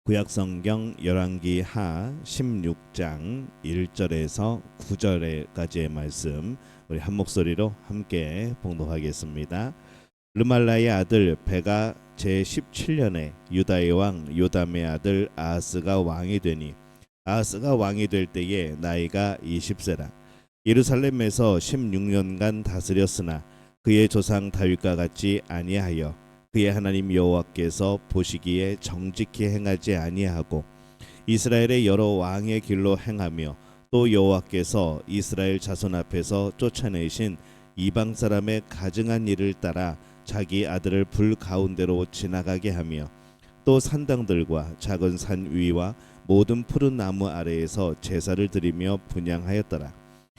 구약성경 열왕기 하 16장 1절에서 9절까지의 말씀 우리 한 목소리로 함께 봉독하겠습니다. 르말라의 아들 베가 제17년에 유다의 왕 요담의 아들 아하스가 왕이 되니 아하스가 왕이 될 때에 나이가 20세라. 예루살렘에서 16년간 다스렸으나 그의 조상 다윗과 같이 아니하여 그의 하나님 여호와께서 보시기에 정직히 행하지 아니하고 이스라엘의 여러 왕의 길로 행하며 또 여호와께서 이스라엘 자손 앞에서 쫓아내신 이방 사람의 가증한 일을 따라 자기 아들을 불 가운데로 지나가게 하며 또 산당들과 작은 산 위와 모든 푸른 나무 아래에서 제사를 드리며 분향하였더라.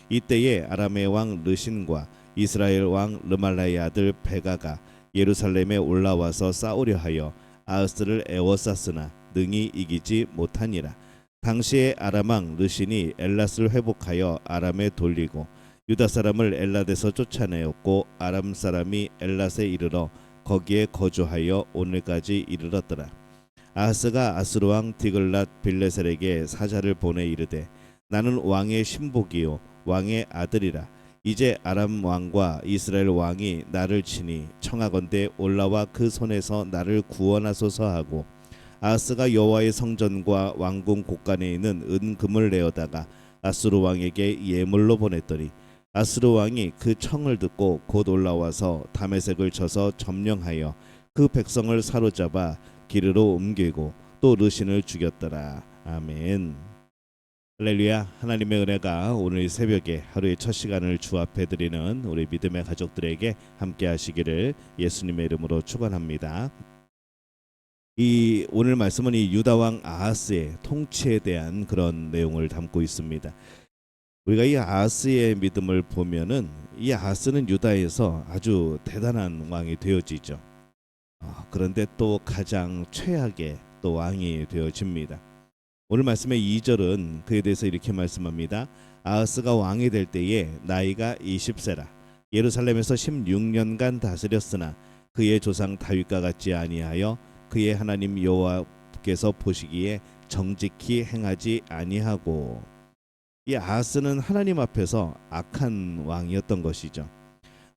이때에 아람의 왕 르신과 이스라엘 왕 르말라의 아들 베가가 예루살렘에 올라와서 싸우려 하여 아하스를 애워쌌으나 능히 이기지 못하니라. 당시에 아람 왕 르신이 엘랏을 회복하여 아람에 돌리고 유다 사람을 엘랏에서 쫓아내었고 아람 사람이 엘랏에 이르러 거기에 거주하여 오늘까지 이르렀더라. 아하스가 아수르 왕 디글랏 빌레셀에게 사자를 보내 이르되 나는 왕의 신복이요 왕의 아들이라. 이제 아람 왕과 이스라엘 왕이 나를 치니 청하건대 올라와 그 손에서 나를 구원하소서 하고 아하스가 여호와의 성전과 왕궁 곳간에 있는 은금을 내어다가 아수르 왕에게 예물로 보냈더니 아수르 왕이 그 청을 듣고 곧 올라와서 다메섹을 쳐서 점령하여 그 백성을 사로잡아 기르로 옮기고 또 르신을 죽였더라. 아멘. 할렐루야. 하나님의 은혜가 오늘 새벽에 하루의 첫 시간을 주 앞에 드리는 우리 믿음의 가족들에게 함께 하시기를 예수님의 이름으로 축원합니다. 이 오늘 말씀은 이 유다 왕 아하스의 통치에 대한 그런 내용을 담고 있습니다. 우리가 이 아하스의 믿음을 보면은 이 아하스는 유다에서 아주 대단한 왕이 되어지죠. 그런데 또 가장 최악의 또 왕이 되어집니다. 오늘 말씀의 2절은 그에 대해서 이렇게 말씀합니다. 아하스가 왕이 될 때에 나이가 20세라. 예루살렘에서 16년간 다스렸으나 그의 조상 다윗과 같지 아니하여 그의 하나님 여호와께서 보시기에 정직히 행하지 아니하고. 이 아하스는 하나님 앞에서 악한 왕이었던 것이죠.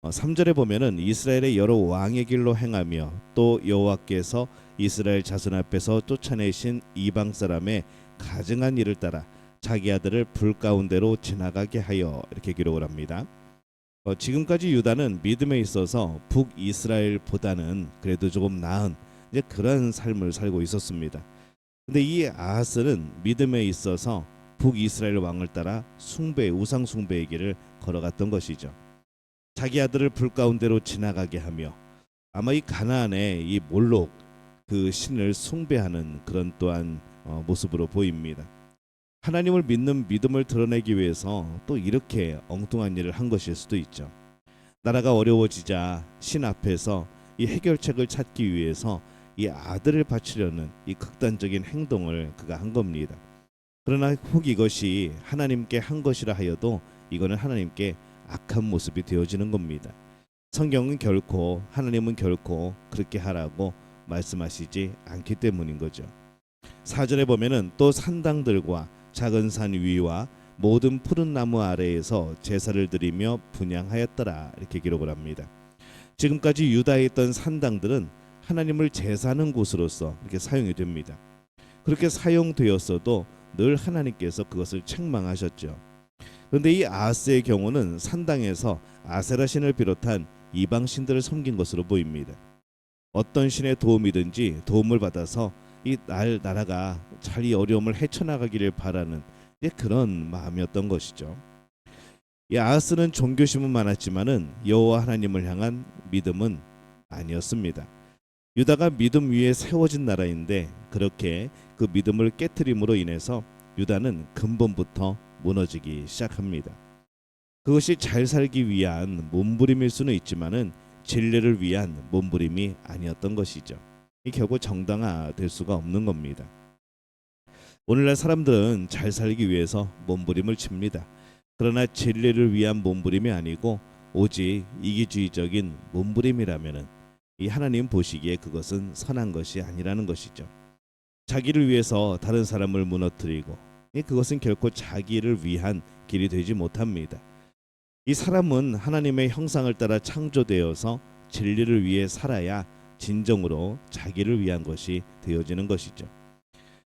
3절에 보면은 이스라엘의 여러 왕의 길로 행하며 또 여호와께서 이스라엘 자손 앞에서 쫓아내신 이방 사람의 가증한 일을 따라 자기 아들을 불 가운데로 지나가게 하여 이렇게 기록을 합니다. 지금까지 유다는 믿음에 있어서 북이스라엘보다는 그래도 조금 나은 이제 그런 삶을 살고 있었습니다. 근데 이 아하스는 믿음에 있어서 북이스라엘 왕을 따라 우상 숭배의 길을 걸어갔던 것이죠. 자기 아들을 불 가운데로 지나가게 하며 아마 이 가나안의 이 몰록 그 신을 숭배하는 그런 또한 모습으로 보입니다. 하나님을 믿는 믿음을 드러내기 위해서 또 이렇게 엉뚱한 일을 한 것일 수도 있죠. 나라가 어려워지자 신 앞에서 이 해결책을 찾기 위해서 이 아들을 바치려는 이 극단적인 행동을 그가 한 겁니다. 그러나 혹 이것이 하나님께 한 것이라 하여도 이거는 하나님께 악한 모습이 되어지는 겁니다. 성경은 하나님은 결코 그렇게 하라고 말씀하시지 않기 때문인 거죠. 4절에 보면은 또 산당들과 작은 산 위와 모든 푸른 나무 아래에서 제사를 드리며 분향하였더라 이렇게 기록을 합니다. 지금까지 유다에 있던 산당들은 하나님을 제사하는 곳으로서 이렇게 사용이 됩니다. 그렇게 사용되었어도 늘 하나님께서 그것을 책망하셨죠. 그런데 이 아하스의 경우는 산당에서 아세라 신을 비롯한 이방 신들을 섬긴 것으로 보입니다. 어떤 신의 도움이든지 도움을 받아서 이 나라가 잘 이 어려움을 헤쳐나가기를 바라는 그런 마음이었던 것이죠. 이 아하스는 종교심은 많았지만은 여호와 하나님을 향한 믿음은 아니었습니다. 유다가 믿음 위에 세워진 나라인데 그렇게 그 믿음을 깨트림으로 인해서 유다는 근본부터 무너지기 시작합니다. 그것이 잘 살기 위한 몸부림일 수는 있지만은 진리를 위한 몸부림이 아니었던 것이죠. 결국 정당화될 수가 없는 겁니다. 오늘날 사람들은 잘 살기 위해서 몸부림을 칩니다. 그러나 진리를 위한 몸부림이 아니고 오직 이기주의적인 몸부림이라면은 이 하나님 보시기에 그것은 선한 것이 아니라는 것이죠. 자기를 위해서 다른 사람을 무너뜨리고 그것은 결코 자기를 위한 길이 되지 못합니다. 이 사람은 하나님의 형상을 따라 창조되어서 진리를 위해 살아야 진정으로 자기를 위한 것이 되어지는 것이죠.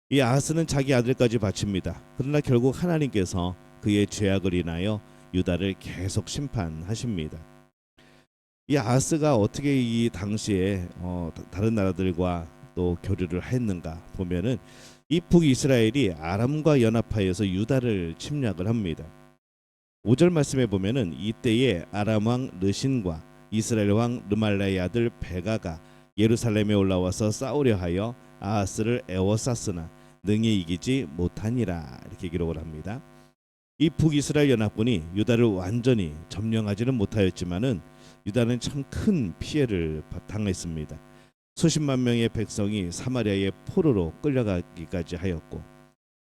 이 아하스는 자기 아들까지 바칩니다. 그러나 결국 하나님께서 그의 죄악을 인하여 유다를 계속 심판하십니다. 이 아하스가 어떻게 이 당시에 다른 나라들과 또 교류를 했는가 보면은 이 북이스라엘이 아람과 연합하여서 유다를 침략을 합니다. 5절 말씀에 보면은 이때에 아람 왕 르신과 이스라엘 왕 르말라의 아들 베가가 예루살렘에 올라와서 싸우려 하여 아하스를 애워쌌으나 능히 이기지 못하니라, 이렇게 기록을 합니다. 이 북이스라엘 연합군이 유다를 완전히 점령하지는 못하였지만은 유다는 참 큰 피해를 당했습니다. 수십만 명의 백성이 사마리아의 포로로 끌려가기까지 하였고,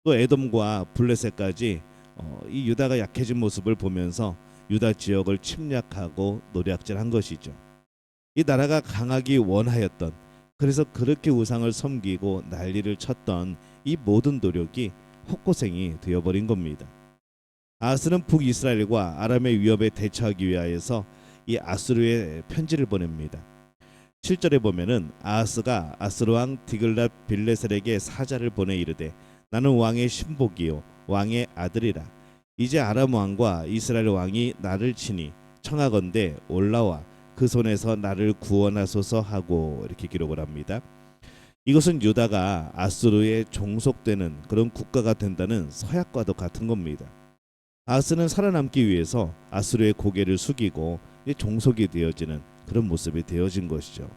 또 에돔과 블레셋까지 이 유다가 약해진 모습을 보면서 유다 지역을 침략하고 노략질한 것이죠. 이 나라가 강하기 원하였던, 그래서 그렇게 우상을 섬기고 난리를 쳤던 이 모든 노력이 헛고생이 되어버린 겁니다. 아하스는 북이스라엘과 아람의 위협에 대처하기 위하여서 이 아수르에 편지를 보냅니다. 7절에 보면은 아하스가 아수르 왕 디글랏 빌레셀에게 사자를 보내 이르되 나는 왕의 신복이요 왕의 아들이라. 이제 아람 왕과 이스라엘 왕이 나를 치니 청하건대 올라와 그 손에서 나를 구원하소서 하고, 이렇게 기록을 합니다. 이것은 유다가 아수르에 종속되는 그런 국가가 된다는 서약과도 같은 겁니다. 아하스는 살아남기 위해서 아수르의 고개를 숙이고 종속이 되어지는 그런 모습이 되어진 것이죠.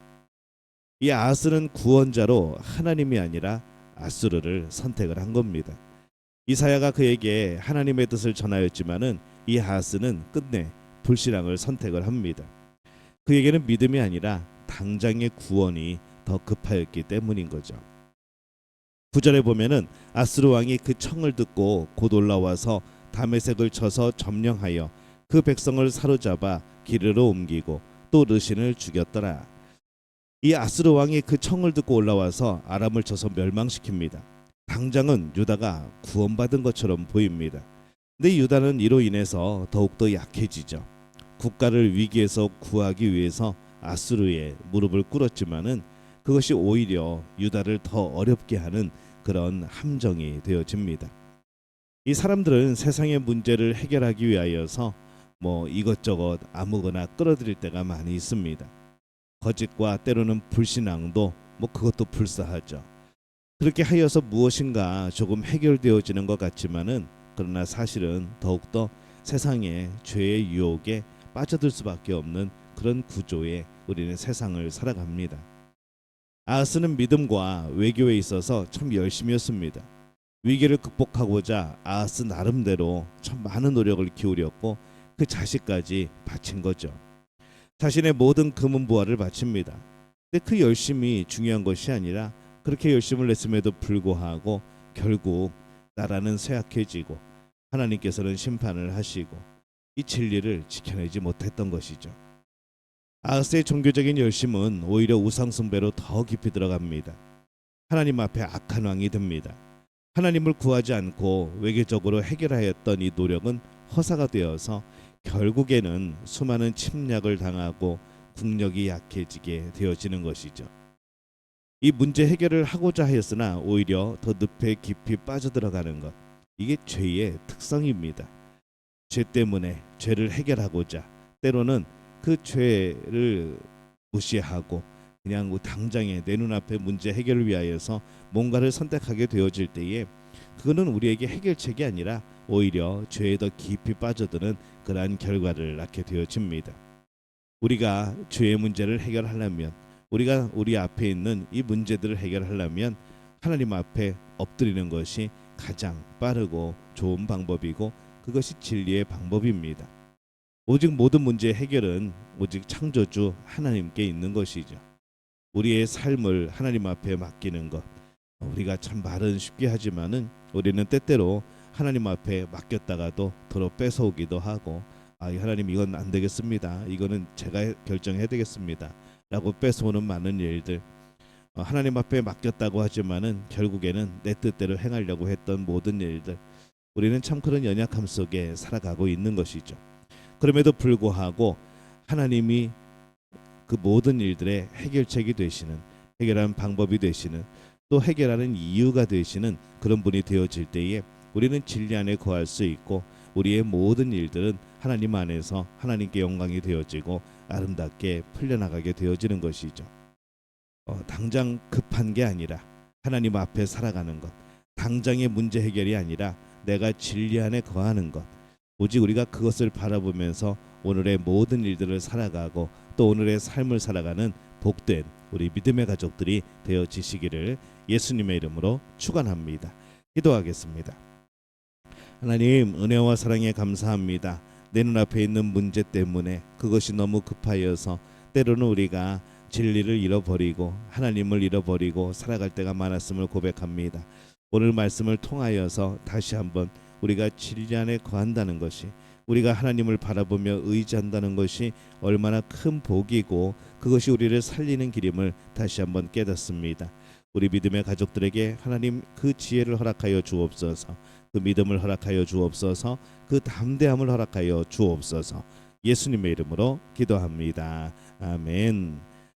이 아하스는 구원자로 하나님이 아니라 아수르를 선택을 한 겁니다. 이사야가 그에게 하나님의 뜻을 전하였지만은 이 아하스는 끝내 불신앙을 선택을 합니다. 그에게는 믿음이 아니라 당장의 구원이 더 급하였기 때문인 거죠. 9절에 보면은 아수르 왕이 그 청을 듣고 곧 올라와서 다메섹을 쳐서 점령하여 그 백성을 사로잡아 기르로 옮기고 또 르신을 죽였더라. 이 아수르 왕이 그 청을 듣고 올라와서 아람을 쳐서 멸망시킵니다. 당장은 유다가 구원받은 것처럼 보입니다. 근데 유다는 이로 인해서 더욱더 약해지죠. 국가를 위기에서 구하기 위해서 아수르에 무릎을 꿇었지만은 그것이 오히려 유다를 더 어렵게 하는 그런 함정이 되어집니다. 이 사람들은 세상의 문제를 해결하기 위하여서 이것저것 아무거나 끌어들일 때가 많이 있습니다. 거짓과 때로는 불신앙도 그것도 불사하죠. 그렇게 하여서 무엇인가 조금 해결되어지는 것 같지만은 그러나 사실은 더욱더 세상의 죄의 유혹에 빠져들 수밖에 없는 그런 구조에 우리는 세상을 살아갑니다. 아하스는 믿음과 외교에 있어서 참 열심이었습니다. 위기를 극복하고자 아하스 나름대로 참 많은 노력을 기울였고 그 자식까지 바친 거죠. 자신의 모든 금은 부하를 바칩니다. 근데 그 열심이 중요한 것이 아니라 그렇게 열심을 냈음에도 불구하고 결국 나라는 쇠약해지고 하나님께서는 심판을 하시고 이 진리를 지켜내지 못했던 것이죠. 아하스의 종교적인 열심은 오히려 우상 숭배로 더 깊이 들어갑니다. 하나님 앞에 악한 왕이 됩니다. 하나님을 구하지 않고 외교적으로 해결하였던 이 노력은 허사가 되어서 결국에는 수많은 침략을 당하고 국력이 약해지게 되어지는 것이죠. 이 문제 해결을 하고자 하였으나 오히려 더 늪에 깊이 빠져들어가는 것, 이게 죄의 특성입니다. 죄 때문에 죄를 해결하고자 때로는 그 죄를 무시하고 그냥 당장에 내 눈앞에 문제 해결을 위하여서 뭔가를 선택하게 되어질 때에 그거는 우리에게 해결책이 아니라 오히려 죄에 더 깊이 빠져드는 그러한 결과를 낳게 되어집니다. 우리가 죄의 문제를 해결하려면, 우리가 우리 앞에 있는 이 문제들을 해결하려면 하나님 앞에 엎드리는 것이 가장 빠르고 좋은 방법이고 그것이 진리의 방법입니다. 오직 모든 문제의 해결은 오직 창조주 하나님께 있는 것이죠. 우리의 삶을 하나님 앞에 맡기는 것, 우리가 참 말은 쉽게 하지만은 우리는 때때로 하나님 앞에 맡겼다가도 도로 뺏어오기도 하고, 하나님 이건 안 되겠습니다, 이거는 제가 결정해야 되겠습니다 라고 뺏어오는 많은 일들, 하나님 앞에 맡겼다고 하지만은 결국에는 내 뜻대로 행하려고 했던 모든 일들, 우리는 참 그런 연약함 속에 살아가고 있는 것이죠. 그럼에도 불구하고 하나님이 그 모든 일들의 해결책이 되시는, 해결하는 방법이 되시는, 또 해결하는 이유가 되시는 그런 분이 되어질 때에 우리는 진리 안에 거할 수 있고 우리의 모든 일들은 하나님 안에서 하나님께 영광이 되어지고 아름답게 풀려나가게 되어지는 것이죠. 당장 급한 게 아니라 하나님 앞에 살아가는 것, 당장의 문제 해결이 아니라 내가 진리 안에 거하는 것, 오직 우리가 그것을 바라보면서 오늘의 모든 일들을 살아가고 또 오늘의 삶을 살아가는 복된 우리 믿음의 가족들이 되어지시기를 예수님의 이름으로 축원합니다. 기도하겠습니다. 하나님, 은혜와 사랑에 감사합니다. 내 눈앞에 있는 문제 때문에 그것이 너무 급하여서 때로는 우리가 진리를 잃어버리고 하나님을 잃어버리고 살아갈 때가 많았음을 고백합니다. 오늘 말씀을 통하여서 다시 한번 우리가 진리 안에 거한다는 것이, 우리가 하나님을 바라보며 의지한다는 것이 얼마나 큰 복이고 그것이 우리를 살리는 길임을 다시 한번 깨닫습니다. 우리 믿음의 가족들에게 하나님 그 지혜를 허락하여 주옵소서, 그 믿음을 허락하여 주옵소서, 그 담대함을 허락하여 주옵소서. 예수님의 이름으로 기도합니다. 아멘.